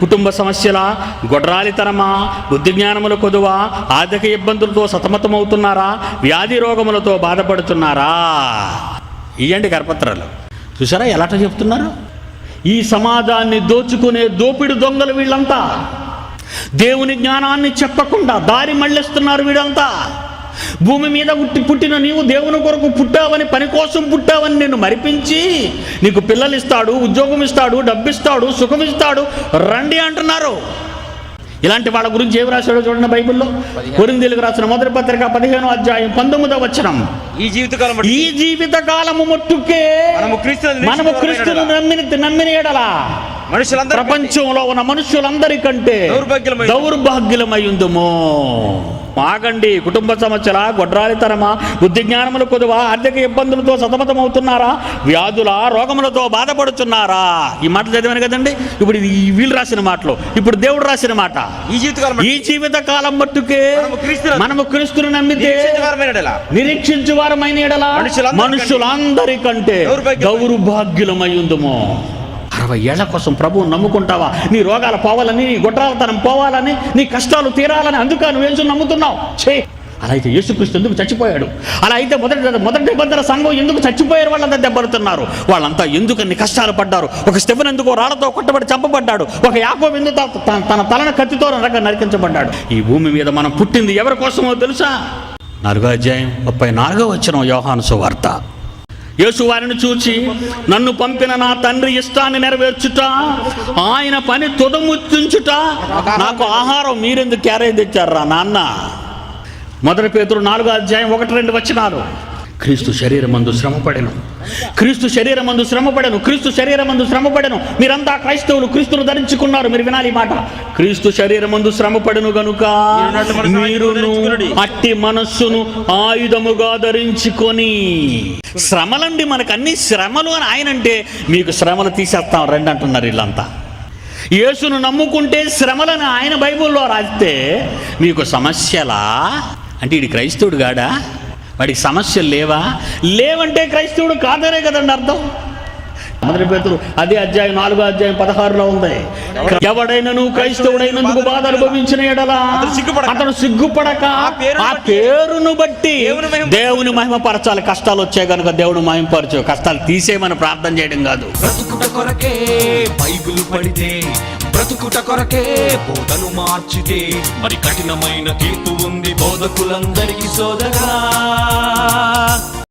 కుటుంబ సమస్యల, గొడ్రాలితనమా, బుద్ధి జ్ఞానముల కొదువా, ఆర్థిక ఇబ్బందులతో సతమతమవుతున్నారా, వ్యాధి రోగములతో బాధపడుతున్నారా? ఇయ్యండి కరపత్రాలు. చూసారా ఎలాట చెప్తున్నారు? ఈ సమాజాన్ని దోచుకునే దోపిడి దొంగలు వీళ్ళంతా. దేవుని జ్ఞానాన్ని చెప్పకుండా దారి మళ్ళిస్తున్నారు వీళ్ళంతా. భూమి మీద పుట్టిన నీవు దేవుని కొరకు పుట్టావని, పని కోసం పుట్టావని నిన్ను మరిపించి నీకు పిల్లలు ఇస్తాడు, ఉద్యోగం ఇస్తాడు, డబ్బిస్తాడు, సుఖం ఇస్తాడు, రండి అంటున్నారు. ఇలాంటి వాళ్ళ గురించి ఏమి రాశాడో చూడండి బైబిల్లో. కొరింథీయులకు రాసిన మొదటి పత్రిక 15వ అధ్యాయం 19వ వచనం. ఈ జీవిత కాలము మట్టుకే మనము క్రీస్తును నమ్మిన ఎడల ప్రపంచంలో ఉన్న మనుషులందరికంటే దౌర్భాగ్యులమయ్యుందుము. ఆగండి. కుటుంబ సమస్యల, గొడ్రాలితనమా, బుద్ధి జ్ఞానముల కొదువా, ఆర్థిక ఇబ్బందులతో సతమతమవుతున్నారా, వ్యాధుల రోగములతో బాధపడుతున్నారా? ఈ మాటలు చదివాను కదండి. ఇప్పుడు వీళ్ళు రాసిన మాటలు, ఇప్పుడు దేవుడు రాసిన మాట. ఈ జీవిత కాలం మట్టుకే మనము క్రీస్తును నమ్మితే నిరీక్షించు వారమైన ఎడల మనుషులందరికంటే దౌర్భాగ్యులమయ్యుందుము. 60 ఏళ్ల కోసం ప్రభువు నమ్ముకుంటావా? నీ రోగాలు పోవాలని, నీ గొడ్రాలతనం పోవాలని, నీ కష్టాలు తీరాలని, అందుక నువ్వేం నమ్ముతున్నావు? అలా అయితే యేసుక్రీస్తు ఎందుకు చచ్చిపోయాడు? అలా అయితే మొదటి నిబంధన సంఘం ఎందుకు చచ్చిపోయారు? వాళ్ళంతా దెబ్బలుతున్నారు. వాళ్ళంతా ఎందుకు అన్ని కష్టాలు పడ్డారు? ఒక స్టెఫెను ఎందుకో రాళ్లతో కొట్టబడి చంపబడ్డాడు. ఒక యాకోబు ఎందుకు తన తలను కత్తితో నరికించబడ్డాడు. ఈ భూమి మీద మనం పుట్టింది ఎవరి కోసమో తెలుసా? 4వ అధ్యాయం 34వ వచనం యోహాను సువార్త. యేసు వారిని చూచి, నన్ను పంపిన నా తండ్రి ఇష్టాన్ని నెరవేర్చుట, ఆయన పని తుదముచ్చుట, నాకు ఆహారం మీరెందుకు క్యారేజ్ తెచ్చారా నాన్న? 1 పేతురు 4వ అధ్యాయం 1-2 వచనాలు. క్రీస్తు శరీరమందు శ్రమపడెను, క్రీస్తు శరీరమందు శ్రమపడెను, క్రీస్తు శరీరమందు శ్రమపడెను. మీరంతా క్రైస్తవులు, క్రీస్తును ధరించుకున్నారు. మీరు వినాలి ఈ మాట. క్రీస్తు శరీరమందు శ్రమపడెను గనుక మీరును అట్టి మనస్సును ఆయుధముగా ధరించుకొని. శ్రమలండి, మనకు అన్ని శ్రమలు అని ఆయన అంటే, మీకు శ్రమలు తీసేస్తాం రండి అంటున్నారు వీళ్ళంతా. యేసును నమ్ముకుంటే శ్రమలని ఆయన బైబిల్లో రాస్తే మీకు సమస్యలా అంటే ఇది క్రైస్తవుడు గాడా? వాడికి సమస్యలు లేవంటే క్రైస్తవుడు కాదనే కదండి అర్థం. 1 పేతురు అదే అధ్యాయం 4వ అధ్యాయం 16లో ఉంది. ఎవడైనను క్రైస్తవుడైనందుకు బాధ అనుభవించిన ఎడల అతను సిగ్గుపడక ఆ పేరును బట్టి దేవుని మహిమపరచాలి. కష్టాలు వచ్చాయి కనుక దేవుని మహిమపరచు, కష్టాలు తీసేయమని ప్రార్థన చేయడం కాదు. బ్రతుకుట కొరకే బైబిల్ పడితే, బ్రతుకుట కొరకే బోధను మార్చితే, మరి కఠినమైన తీర్పు ఉంది బోధకులందరికీ సోదరా.